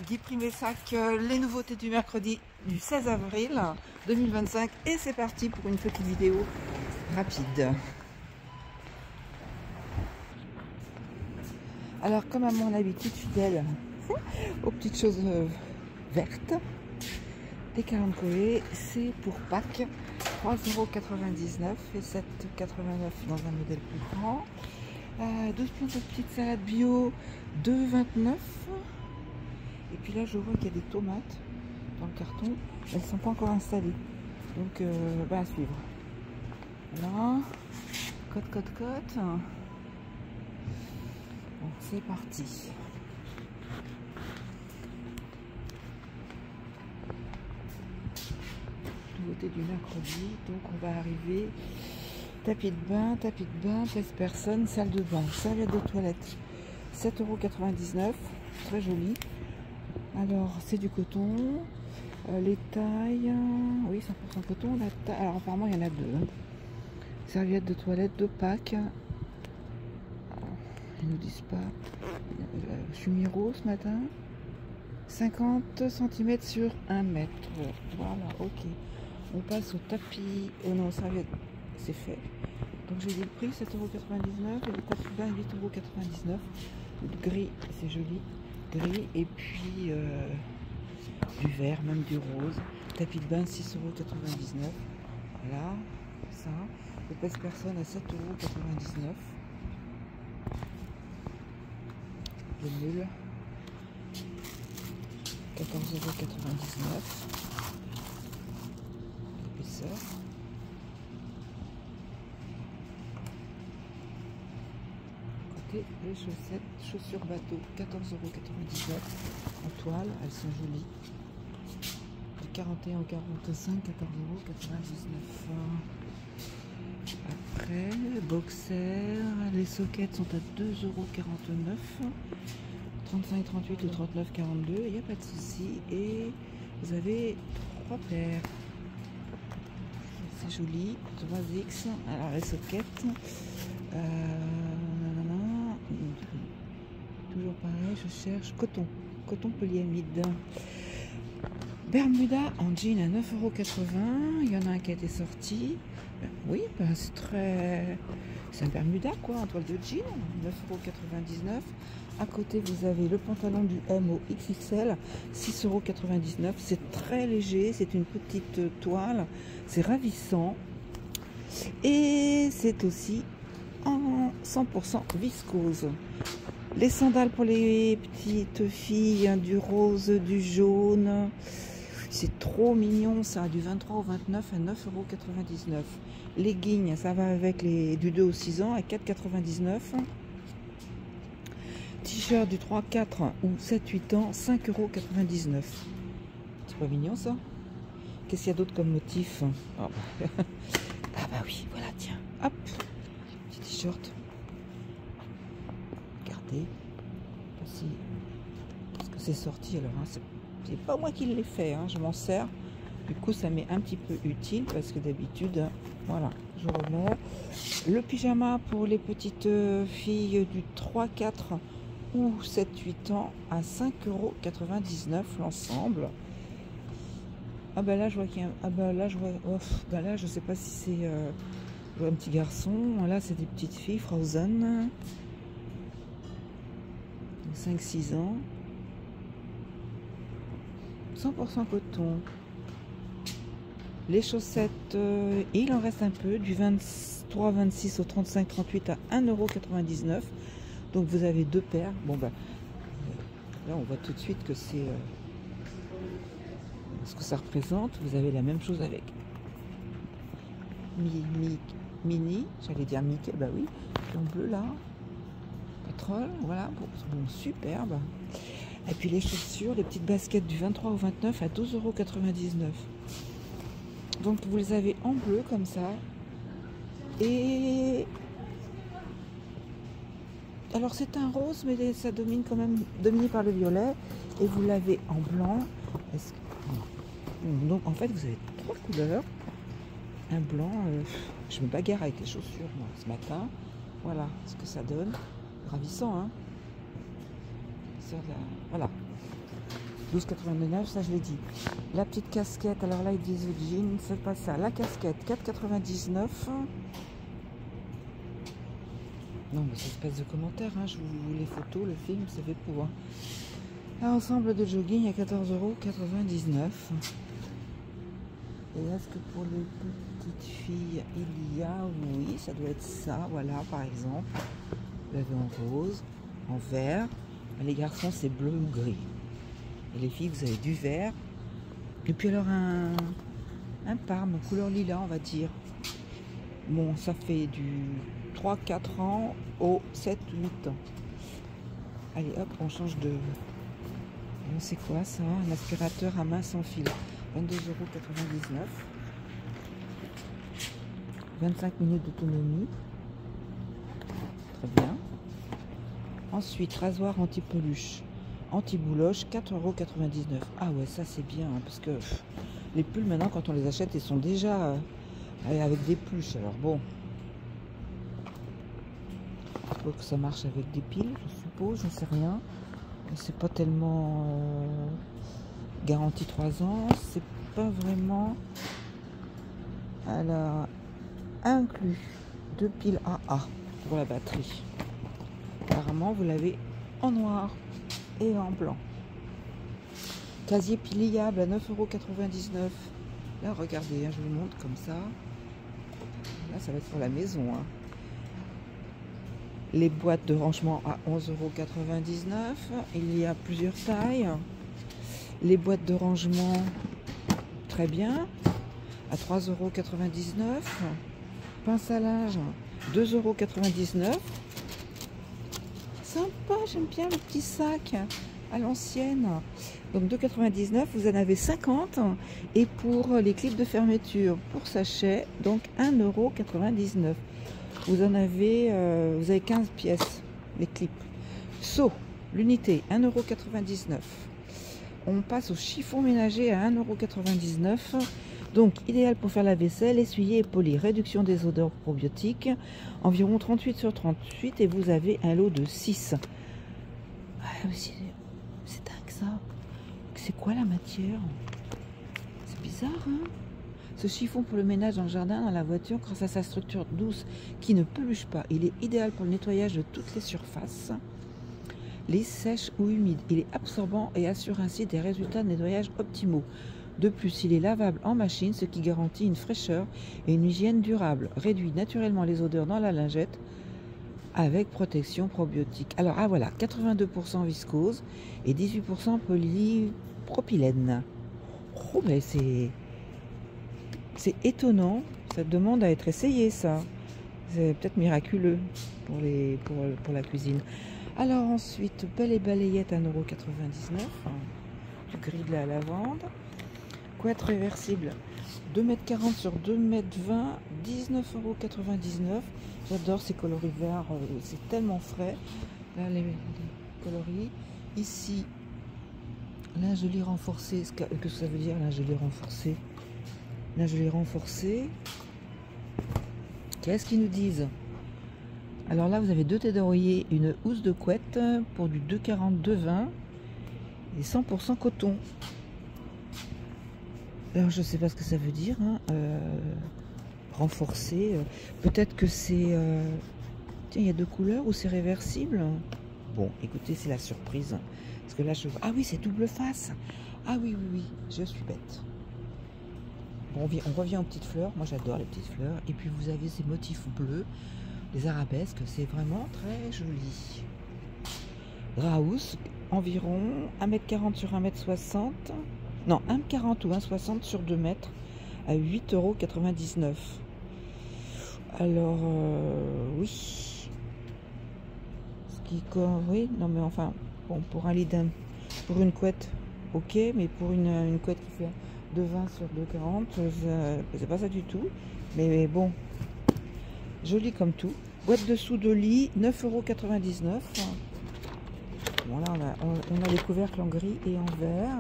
Guy Primessac, les nouveautés du mercredi du 16 avril 2025 et c'est parti pour une petite vidéo rapide. Alors comme à mon habitude fidèle aux petites choses vertes, des calanchoe, c'est pour Pâques, 3,99 € et 7,89 € dans un modèle plus grand. 12 plantes de petites salades bio, 2,29 €. Et puis là je vois qu'il y a des tomates dans le carton, elles ne sont pas encore installées, donc à suivre. Voilà, cote. Bon, c'est parti. Nouveauté du mercredi, donc on va arriver. Tapis de bain, place personne, salle de bain, serviette de toilette, 7,99 €, très joli. Alors c'est du coton, les tailles, oui 100% coton, la taille, alors apparemment il y en a deux. Serviette de toilette de Pâques, ils nous disent pas, Chumiro ce matin, 50 cm sur 1 mètre, voilà, ok. On passe au tapis, oh non, serviette, c'est fait. Donc j'ai dit le prix, 7,99 € et le tapis de bain 8,99 €. Le gris, c'est joli, gris, et puis du vert, même du rose. Tapis de bain 6,99 €. Voilà, ça. Le pèse-personne à 7,99 €. Le mule, 14,99 €. L'épaisseur. Les chaussettes, chaussures bateau, 14,99 € en toile, elles sont jolies. De 41 au 45, 14,99 €. Après, boxers, les sockets sont à 2,49 €. 35, 38 ou 39, 42, il n'y a pas de souci. Et vous avez 3 paires. C'est joli, 3X. Alors les sockets. Toujours pareil, je cherche coton polyamide. Bermuda en jean à 9,80 €. Il y en a un qui a été sorti. Oui, c'est un Bermuda quoi, en toile de jean, 9,99 €. À côté vous avez le pantalon du M au XXL, 6,99 €. C'est très léger, c'est une petite toile, c'est ravissant. Et c'est aussi en 100% viscose. Les sandales pour les petites filles, hein, du rose, du jaune. C'est trop mignon ça, du 23 au 29 à 9,99 €. Leggings, ça va avec les du 2 au 6 ans à 4,99 €. T-shirt du 3, 4 ou 7, 8 ans, 5,99 €. C'est pas mignon ça? Qu'est-ce qu'il y a d'autre comme motif? Oh. Ah bah oui, voilà, tiens, hop, petit t-shirt. Regardez, parce que c'est sorti alors, hein, c'est pas moi qui l'ai fait, hein, je m'en sers. Du coup, ça m'est un petit peu utile parce que d'habitude, voilà, je remets. Le pyjama pour les petites filles du 3, 4 ou 7, 8 ans à 5,99 € l'ensemble. Ah bah là je vois qu'il y a un... Ah bah là je vois... Oh, bah là je sais pas si c'est un petit garçon. Là c'est des petites filles Frozen. 5-6 ans. 100% coton. Les chaussettes, il en reste un peu. Du 23, 26 au 35, 38 à 1,99 €. Donc vous avez 2 paires. Bon bah là on voit tout de suite que c'est... ce que ça représente. Vous avez la même chose avec Mini, j'allais dire Mickey, bah oui, en bleu là, pétrole, voilà, bon, superbe. Et puis les chaussures, les petites baskets du 23 au 29 à 12,99 €. Donc vous les avez en bleu comme ça. Et alors c'est un rose, mais ça domine quand même, dominé par le violet. Et vous l'avez en blanc. Donc en fait vous avez 3 couleurs. Un blanc, je me bagarre avec les chaussures moi ce matin. Voilà ce que ça donne. Ravissant, hein. faire de la... Voilà. 12,99, ça je l'ai dit. La petite casquette, alors là ils disent jean, c'est pas ça. La casquette, 4,99. Non mais c'est espèce de commentaire, hein. Je vous les photos, le film, c'est fait pour. Hein. Un ensemble de jogging à 14,99 €. Et est-ce que pour les petites filles, il y a, oui, ça doit être ça, voilà, par exemple. Vous l'avez en rose, en vert. Les garçons, c'est bleu ou gris. Et les filles, vous avez du vert. Et puis alors un parme, couleur lilas, on va dire. Bon, ça fait du 3-4 ans au 7-8 ans. Allez, hop, on change de... C'est quoi ça? Un aspirateur à main sans fil. 22,99 €. 25 minutes d'autonomie. Très bien. Ensuite, rasoir anti-peluche, anti-bouloche, 4,99 €. Ah ouais, ça c'est bien, hein, parce que les pulls maintenant, quand on les achète, ils sont déjà avec des peluches. Alors bon, il faut que ça marche avec des piles, je suppose, je ne sais rien. C'est pas tellement garantie 3 ans, c'est pas vraiment. Elle a inclus 2 piles AA pour la batterie. Apparemment, vous l'avez en noir et en blanc. Casier pliable à 9,99 €. Là, regardez, hein, je vous montre comme ça. Là, ça va être pour la maison. Hein. Les boîtes de rangement à 11,99 €. Il y a plusieurs tailles. Les boîtes de rangement, très bien, à 3,99 €. Pince à linge, 2,99 €. Sympa, j'aime bien le petit sac à l'ancienne. Donc 2,99 €, vous en avez 50. Et pour les clips de fermeture pour sachet, donc 1,99 €. Vous avez 15 pièces, les clips. Seau, l'unité, 1,99 €. On passe au chiffon ménager à 1,99 €. Donc, idéal pour faire la vaisselle, essuyer et polir. Réduction des odeurs probiotiques, environ 38 sur 38. Et vous avez un lot de 6. Ah, c'est dingue ça. C'est quoi la matière? C'est bizarre, hein? Ce chiffon pour le ménage dans le jardin, dans la voiture, grâce à sa structure douce qui ne peluche pas. Il est idéal pour le nettoyage de toutes les surfaces, les sèches ou humides. Il est absorbant et assure ainsi des résultats de nettoyage optimaux. De plus, il est lavable en machine, ce qui garantit une fraîcheur et une hygiène durable. Réduit naturellement les odeurs dans la lingette avec protection probiotique. Alors, ah voilà, 82% viscose et 18% polypropylène. Oh, mais c'est étonnant, ça demande à être essayé, ça. C'est peut-être miraculeux pour la cuisine. Alors ensuite, pelle et balayette à 1,99 €, du gris de la lavande. Couette réversible, 2,40 m sur 2,20 m, 19,99 €. J'adore ces coloris verts, c'est tellement frais. Là, les coloris. Ici, lingerie renforcée. Qu'est-ce que ça veut dire, lingerie renforcée? Lingerie renforcée. Qu'est-ce qu'ils nous disent? Alors là, vous avez 2 têtes d'oreiller, une housse de couette pour du 2,40 2,20 et 100% coton. Alors je sais pas ce que ça veut dire, hein. Renforcé. Peut-être que c'est... Tiens, il y a 2 couleurs ou c'est réversible? Bon, écoutez, c'est la surprise. Parce que là, je vois... Ah oui, c'est double face. Ah oui, oui, oui, je suis bête. Bon, on revient aux petites fleurs. Moi, j'adore les petites fleurs. Et puis, vous avez ces motifs bleus, les arabesques. C'est vraiment très joli. Raouz, environ 1,40 m sur 1,60 m. Non, 1,40 ou 1,60 sur 2 mètres à 8,99 €. Alors, oui. Ce qui... Oui, non, mais enfin, bon, pour un lit pour une couette, ok. Mais pour une couette qui fait 2,20 sur 2,40, c'est pas ça du tout. Mais bon, joli comme tout. Boîte dessous de lit, 9,99 €. Bon, là, on a les couvercles en gris et en vert.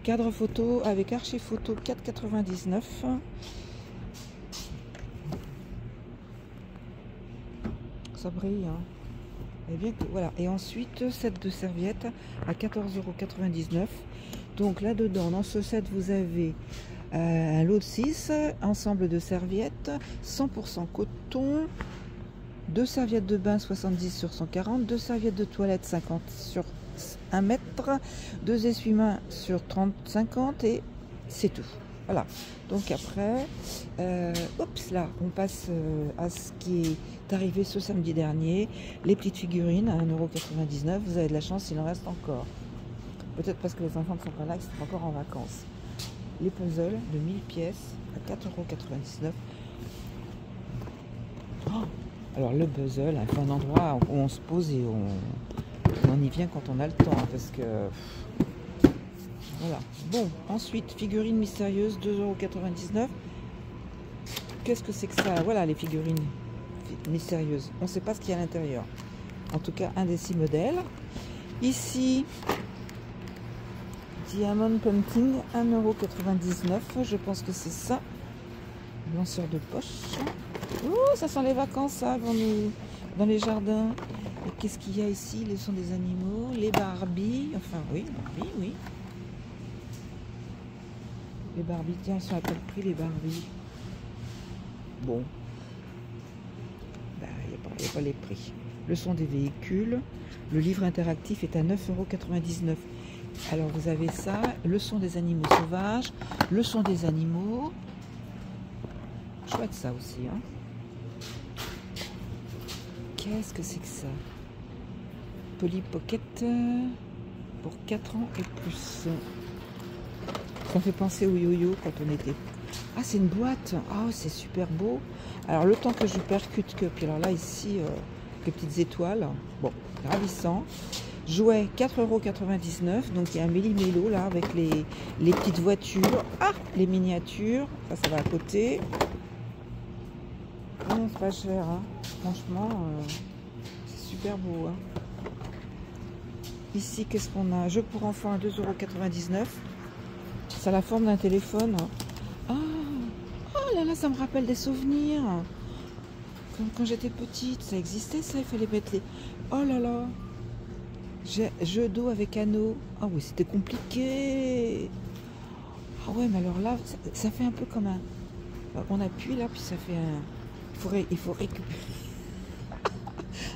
Cadre photo avec archi-photo, 4,99 €. Ça brille, hein. Et bien que voilà. Et ensuite, set de serviettes à 14,99 €. Donc là-dedans, dans ce set, vous avez un lot de 6, ensemble de serviettes, 100% coton, 2 serviettes de bain 70 sur 140, 2 serviettes de toilette 50 sur 1 mètre, 2 essuie-mains sur 30-50 et c'est tout. Voilà. Donc après, là, on passe à ce qui est arrivé ce samedi dernier, les petites figurines à 1,99 €. Vous avez de la chance, il en reste encore. Peut-être parce que les enfants ne sont pas là, ils sont encore en vacances. Les puzzles de 1000 pièces à 4,99 €. Oh, alors le puzzle, il faut un endroit où on se pose et on y vient quand on a le temps, parce que voilà. Bon, ensuite figurines mystérieuses 2,99 €. Qu'est-ce que c'est que ça? Voilà les figurines mystérieuses. On ne sait pas ce qu'il y a à l'intérieur. En tout cas, un des 6 modèles. Ici, Diamond Painting 1,99 €. Je pense que c'est ça. Lanceur de poche. Oh, ça sent les vacances, ça, dans les jardins. Et qu'est-ce qu'il y a ici? Ce sont des animaux, les Barbie. Enfin, oui, Barbie, oui. Les Barbie, tiens, elles sont à quel prix, les Barbie? Bon. Il n'y a pas les prix. Le son des véhicules. Le livre interactif est à 9,99 €. Alors, vous avez ça. Le son des animaux sauvages. Le son des animaux. Chouette, ça aussi, hein. Qu'est-ce que c'est que ça? Polly Pocket pour 4 ans et plus. Ça fait penser au yo-yo quand on était... Ah, c'est une boîte. Oh, c'est super beau. Alors, le temps que je percute que... Puis alors là, ici, les petites étoiles. Bon, ravissant. Jouet 4,99 €. Donc, il y a un méli-mélo, là, avec les petites voitures. Ah, les miniatures. Ça va à côté. Non, c'est pas cher, hein. Franchement, c'est super beau, hein. Ici, qu'est-ce qu'on a? Jeu pour enfants à 2,99 €. Ça a la forme d'un téléphone. Ah, oh là là, ça me rappelle des souvenirs. Quand j'étais petite, ça existait, ça, il fallait mettre les... Oh là là. Jeu d'eau avec anneau. Ah oui, c'était compliqué. Ah ouais, mais alors là, ça fait un peu comme un... On appuie là, puis ça fait un... Il faut récupérer.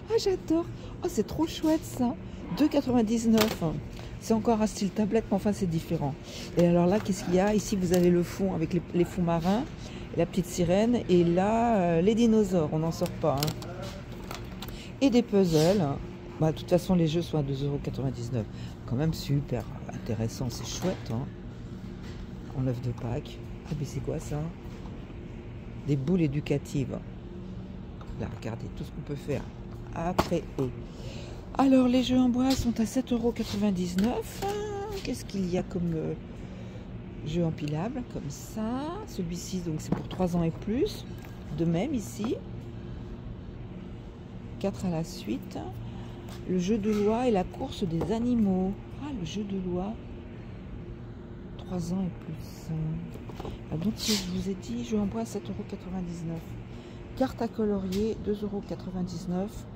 Ah, j'adore. Oh, c'est trop chouette, ça. 2,99 €. C'est encore un style tablette, mais enfin, c'est différent. Et alors là, qu'est-ce qu'il y a? Ici, vous avez le fond avec les fonds marins, la petite sirène, et là, les dinosaures. On n'en sort pas, hein. Et des puzzles. Bah, de toute façon, les jeux sont à 2,99 €. Quand même super intéressant, c'est chouette, hein. En œuf de Pâques. Ah, mais c'est quoi ça? Des boules éducatives. Là, regardez tout ce qu'on peut faire après eux. Alors, les jeux en bois sont à 7,99 €. Qu'est-ce qu'il y a comme jeu empilable? Comme ça. Celui-ci, donc, c'est pour 3 ans et plus. De même, ici. 4 à la suite. Le jeu de loi et la course des animaux. Ah, le jeu de loi. 3 ans et plus. Ah, donc, je vous ai dit, jeu en bois à 7,99 €. Carte à colorier, 2,99 €.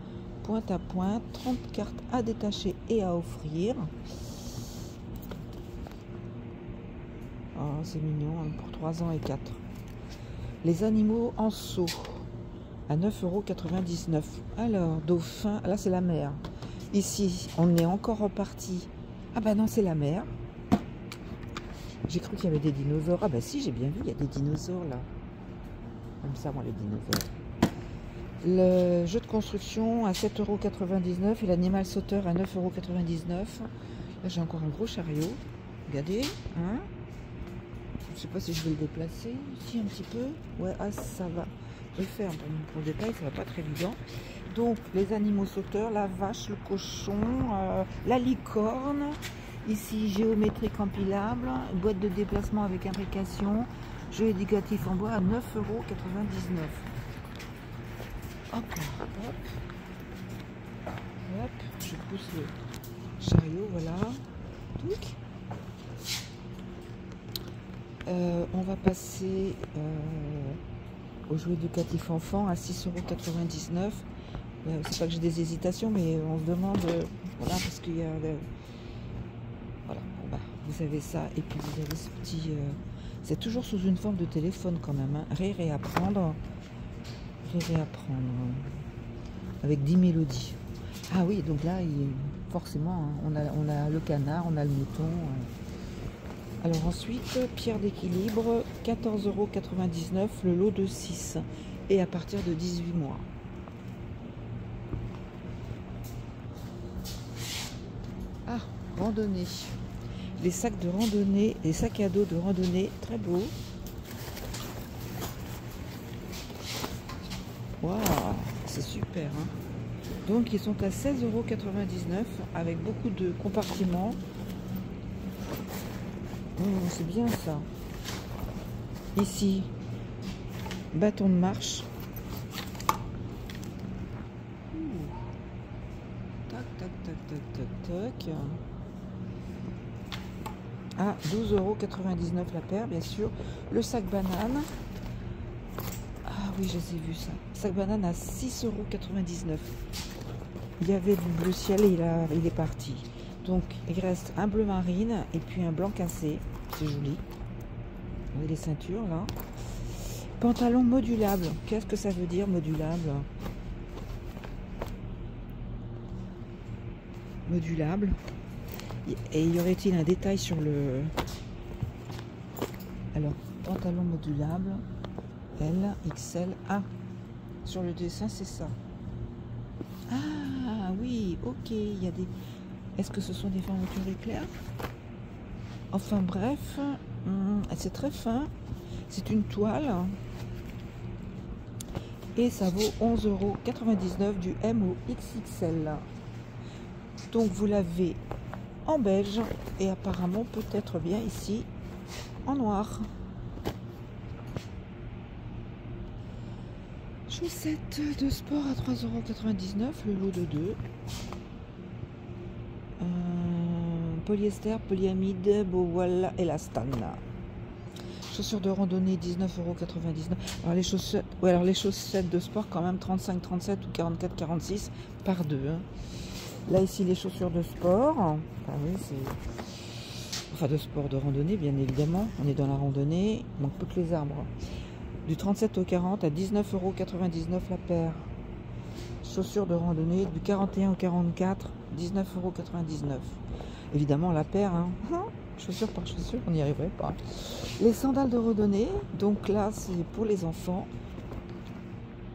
Pointe à pointe, 30 cartes à détacher et à offrir. Oh, c'est mignon, hein, pour 3 ans et 4. Les animaux en seau, à 9,99 €. Alors, dauphin, là c'est la mer. Ici, on est encore reparti. Ah bah non, c'est la mer. J'ai cru qu'il y avait des dinosaures. Ah bah si, j'ai bien vu, il y a des dinosaures là. Comme ça, moi, les dinosaures. Le jeu de construction à 7,99 € et l'animal sauteur à 9,99 €. Là, j'ai encore un gros chariot. Regardez, hein. Je ne sais pas si je vais le déplacer. Ici, un petit peu. Ouais, ah, ça va le faire. Pour le détail, ça va pas être évident. Donc, les animaux sauteurs, la vache, le cochon, la licorne. Ici, géométrique empilable, boîte de déplacement avec imbrication, jeu éducatif en bois à 9,99 €. Hop, hop, hop, je pousse le chariot, voilà. On va passer au jouet éducatif enfant à 6,99 €. C'est pas que j'ai des hésitations, mais on se demande, voilà, parce qu'il y a, voilà, bon, bah, vous avez ça, et puis vous avez ce petit, c'est toujours sous une forme de téléphone quand même, hein. Rire et apprendre, avec 10 mélodies. Ah oui, donc là, forcément, hein, on a le canard, on a le mouton. Alors ensuite, pierre d'équilibre, 14,99 €, le lot de 6, et à partir de 18 mois. Ah, randonnée. Les sacs de randonnée, les sacs à dos de randonnée, très beaux. Waouh, c'est super, hein. Donc ils sont à 16,99 € avec beaucoup de compartiments. C'est bien ça. Ici, bâton de marche. Tac, tac, tac, tac, tac, tac. Ah, 12,99 € la paire, bien sûr. Le sac banane. Ah oui, je les ai vus ça. Sac banane à 6,99 €. Il y avait du bleu ciel et il est parti. Donc, il reste un bleu marine et puis un blanc cassé. C'est joli. Vous voyez les ceintures là. Pantalon modulable. Qu'est-ce que ça veut dire modulable? Modulable. Et y aurait-il un détail sur le... Alors, pantalon modulable. L, XL, A. Sur le dessin, c'est ça. Ah oui, ok. Il y a des... Est-ce que ce sont des fermetures éclairs? Enfin bref, c'est très fin. C'est une toile. Et ça vaut 11,99 € du M au XXL. Donc vous l'avez en beige et apparemment peut-être bien ici en noir. Chaussettes de sport à 3,99 €, le lot de 2. Polyester, polyamide, Boal, élastane. Chaussures de randonnée 19,99 €. Alors les chaussettes, ouais, alors les chaussettes de sport quand même 35,37 ou 44,46 par 2. Hein. Là ici les chaussures de sport. Ah oui, c'est enfin de sport de randonnée bien évidemment. On est dans la randonnée, il manque plus que les arbres. Du 37 au 40 à 19,99 € la paire. Chaussures de randonnée du 41 au 44, 19,99 €. Évidemment la paire, hein. Chaussure par chaussure, on n'y arriverait pas. Les sandales de randonnée, donc là c'est pour les enfants.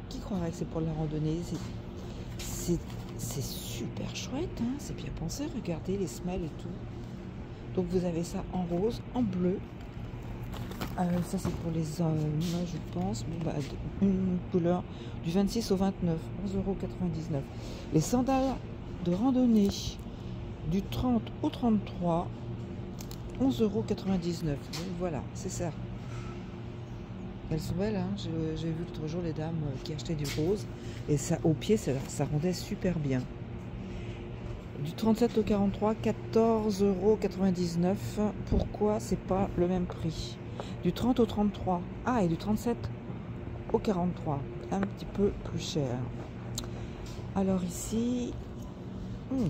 Qui croirait que c'est pour la randonnée? C'est super chouette, hein. C'est bien pensé, regardez les semelles et tout. Donc vous avez ça en rose, en bleu. Ça c'est pour les hommes, je pense. Bon, bah, une couleur du 26 au 29, 11,99 €. Les sandales de randonnée du 30 au 33, 11,99 €. Donc voilà, c'est ça. Elles sont belles, hein. J'ai vu l'autre jour les dames qui achetaient du rose et ça au pied ça rendait super bien. Du 37 au 43, 14,99 €. Pourquoi c'est pas le même prix? Du 30 au 33, ah, et du 37 au 43, un petit peu plus cher. Alors ici,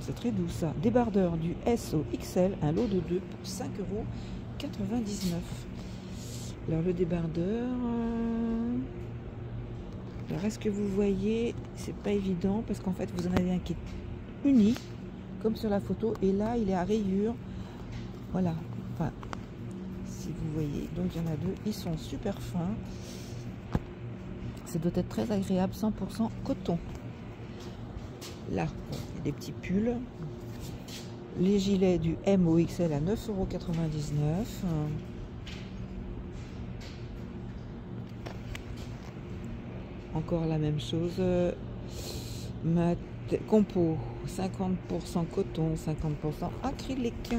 c'est très doux ça. Débardeur du S au XL, un lot de 2 pour 5,99 €. Alors le débardeur, alors est-ce que vous voyez, c'est pas évident parce qu'en fait vous en avez un qui est uni comme sur la photo et là il est à rayures, voilà, enfin si vous voyez, donc il y en a deux, ils sont super fins, ça doit être très agréable, 100% coton. Là il y a des petits pulls, les gilets du M au XL à 9,99 €. Encore la même chose, compo 50% coton, 50% acrylique.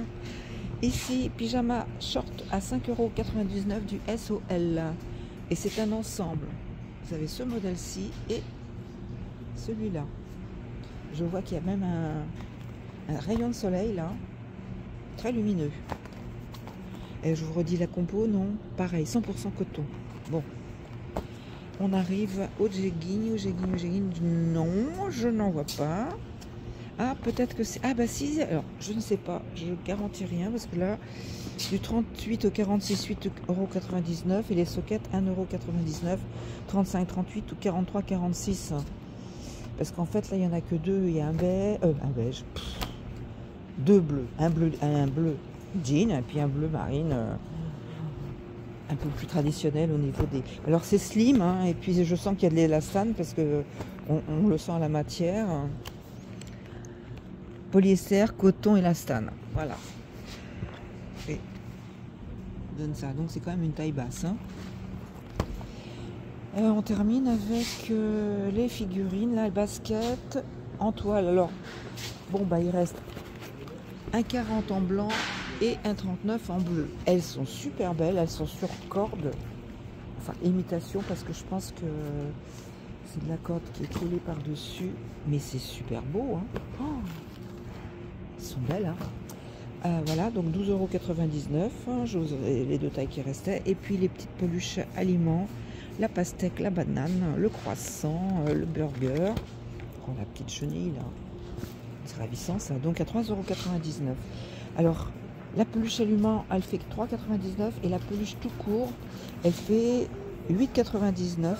Ici pyjama short à 5,99 € du SOL et c'est un ensemble. Vous avez ce modèle-ci et celui-là. Je vois qu'il y a même un rayon de soleil là, très lumineux. Et je vous redis la compo, non, pareil, 100% coton. Bon. On arrive au jegging, non, je n'en vois pas. Ah, peut-être que c'est... Ah bah si, alors, je ne sais pas, je ne garantis rien, parce que là, du 38 au 46, 8,99 € et les sockets 1,99 €, 35, 38 ou 43, 46. Parce qu'en fait, là, il n'y en a que deux, il y a un beige, deux bleus, un bleu jean, et puis un bleu marine, un peu plus traditionnel au niveau des... Alors c'est slim, hein, et puis je sens qu'il y a de l'élastane, parce que on le sent à la matière. Polyester, coton, élastane, voilà. Et donne ça, donc c'est quand même une taille basse, hein. On termine avec les figurines, là, le basket en toile. Alors, bon, bah il reste un 40 en blanc et un 39 en bleu. Elles sont super belles, elles sont sur corde, enfin imitation, parce que je pense que c'est de la corde qui est collée par-dessus, mais c'est super beau, hein. Oh, elles sont belles, hein. Voilà, donc 12,99 €, hein, les deux tailles qui restaient, et puis les petites peluches aliments, la pastèque, la banane, le croissant, le burger. Oh, la petite chenille là, c'est ravissant ça, donc à 3,99 €. Alors la peluche aliment, elle fait 3,99 € et la peluche tout court, elle fait 8,99 €.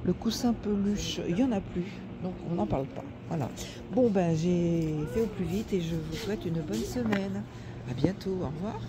Le coussin peluche, il n'y en a plus, donc on n'en parle pas. Voilà. Bon ben j'ai fait au plus vite et je vous souhaite une bonne semaine. À bientôt, au revoir.